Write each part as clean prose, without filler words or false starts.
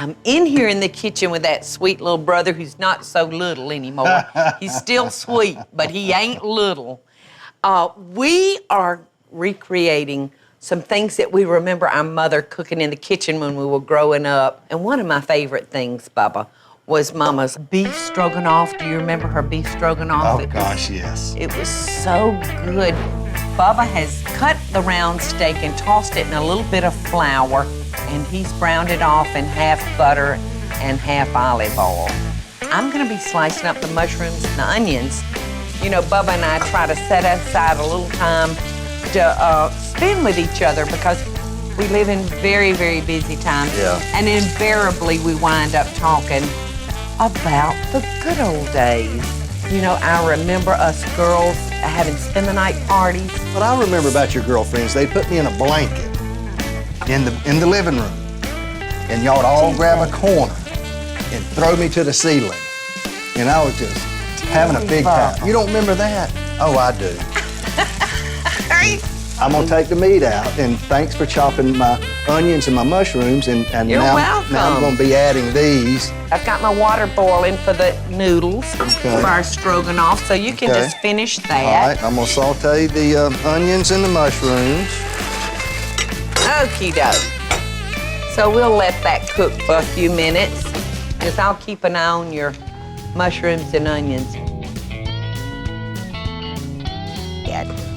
I'm in here in the kitchen with that sweet little brother who's not so little anymore. He's still sweet, but he ain't little. We are recreating some things that we remember our mother cooking in the kitchen when we were growing up. And one of my favorite things, Bubba, was Mama's beef stroganoff. Do you remember her beef stroganoff? Oh, gosh, yes. It was so good. Bubba has cut the round steak and tossed it in a little bit of flour, and he's browned it off in half butter and half olive oil. I'm gonna be slicing up the mushrooms and the onions. You know, Bubba and I try to set aside a little time to spend with each other because we live in very, very busy times. Yeah. And invariably we wind up talking about the good old days. You know, I remember us girls having spend-the-night parties. What I remember about your girlfriends, they'd put me in a blanket in the living room, and y'all would all grab a corner and throw me to the ceiling. And I was just having a big time. You don't remember that? Oh, I do. I'm gonna take the meat out, and thanks for chopping my onions and my mushrooms, and You're now welcome. I'm gonna be adding these. I've got my water boiling for the noodles for our stroganoff, so you can just finish that. All right, I'm gonna saute the onions and the mushrooms. Okie doke. So we'll let that cook for a few minutes. Just I'll keep an eye on your mushrooms and onions.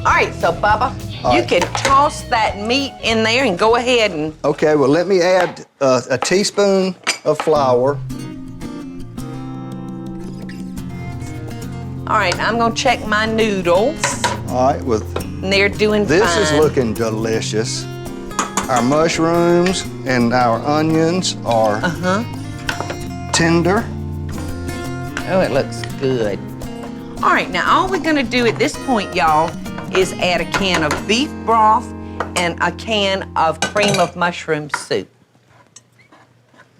All right, so Bubba, you can toss that meat in there and go ahead and... Okay, well, let me add a teaspoon of flour. All right, I'm gonna check my noodles. All right, And they're doing this fine. is looking delicious. Our mushrooms and our onions are tender. Oh, it looks good. All right, now all we're gonna do at this point, y'all, is add a can of beef broth and a can of cream of mushroom soup.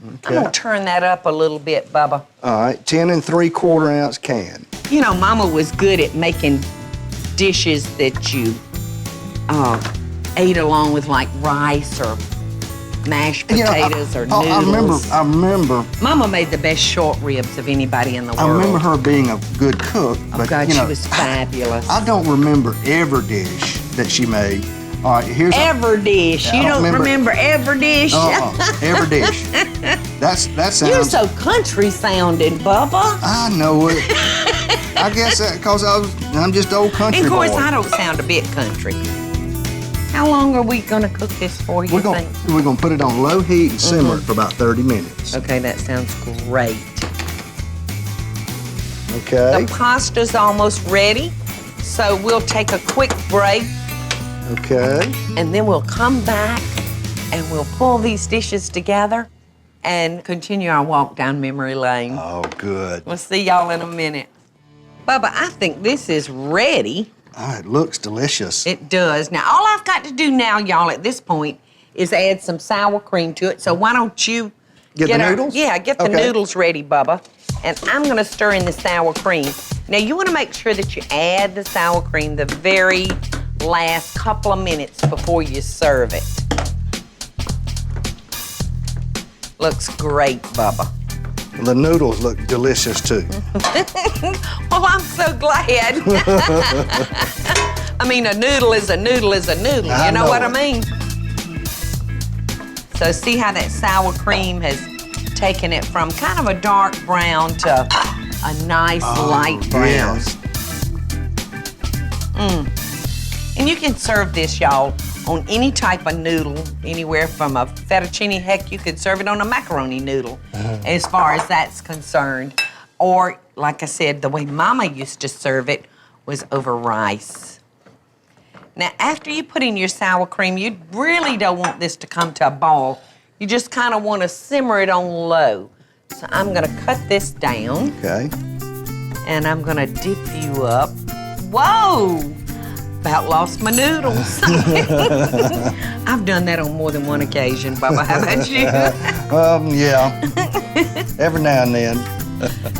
Okay. I'm gonna turn that up a little bit, Bubba. All right, 10 3/4 ounce can. You know, Mama was good at making dishes that you ate along with like rice or mashed potatoes or noodles. I remember. Mama made the best short ribs of anybody in the world. I remember her being a good cook, Oh, but God, you know, she was fabulous. I don't remember every dish that she made. All right, here's Every dish. I You don't don't remember every dish? every dish. That sounds. You're so country sounding, Bubba. I know it. I guess that because I'm just old country And of course, boy. I don't sound a bit country. How long are we gonna cook this for, you think? We're gonna put it on low heat and simmer it for about 30 minutes. Okay, that sounds great. Okay. The pasta's almost ready, so we'll take a quick break, Okay. and then we'll come back and we'll pull these dishes together and continue our walk down memory lane. Oh, good. We'll see y'all in a minute. Bubba, I think this is ready. Oh, it looks delicious. It does. Now, all I've got to do now, y'all, at this point, is add some sour cream to it. So why don't you Get the noodles? Yeah, get the Okay. noodles ready, Bubba. And I'm gonna stir in the sour cream. Now, you wanna make sure that you add the sour cream the very last couple of minutes before you serve it. Looks great, Bubba. The noodles look delicious too. Well, I'm so glad. I mean, a noodle is a noodle is a noodle. I You know what I it. mean? So see how that sour cream has taken it from kind of a dark brown to a nice light brown. Yes. And you can serve this, y'all, on any type of noodle, anywhere from a fettuccine. Heck, you could serve it on a macaroni noodle, as far as that's concerned. Or, like I said, the way Mama used to serve it was over rice. Now, after you put in your sour cream, you really don't want this to come to a ball. You just kind of want to simmer it on low. So I'm gonna cut this down, Okay. and I'm gonna dip you up. Whoa! About lost my noodles. I've done that on more than one occasion, Bubba. How about you? Yeah. Every now and then.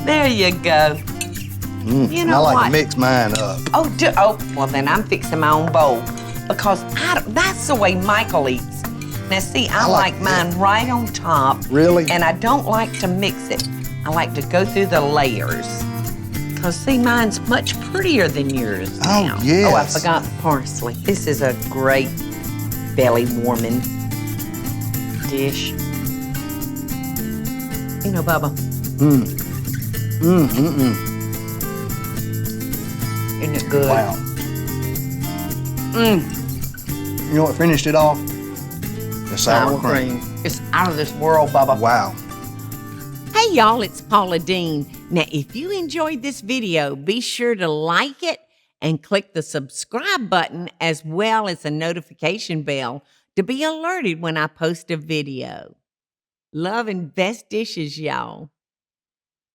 There you go. You know I like what? to mix mine up. Oh, well then I'm fixing my own bowl because that's the way Michael eats. Now, see, I I like like mine right on top. Really? And I don't like to mix it. I like to go through the layers. Because, see, mine's much prettier than yours now. yes. Oh, I forgot the parsley. This is a great belly-warming dish. You know, Bubba. Isn't it good? Wow. You know what finished it off? The sour cream. It's out of this world, Bubba. Wow. Hey, y'all, it's Paula Deen. Now, if you enjoyed this video, be sure to like it and click the subscribe button as well as the notification bell to be alerted when I post a video. Love and best dishes, y'all.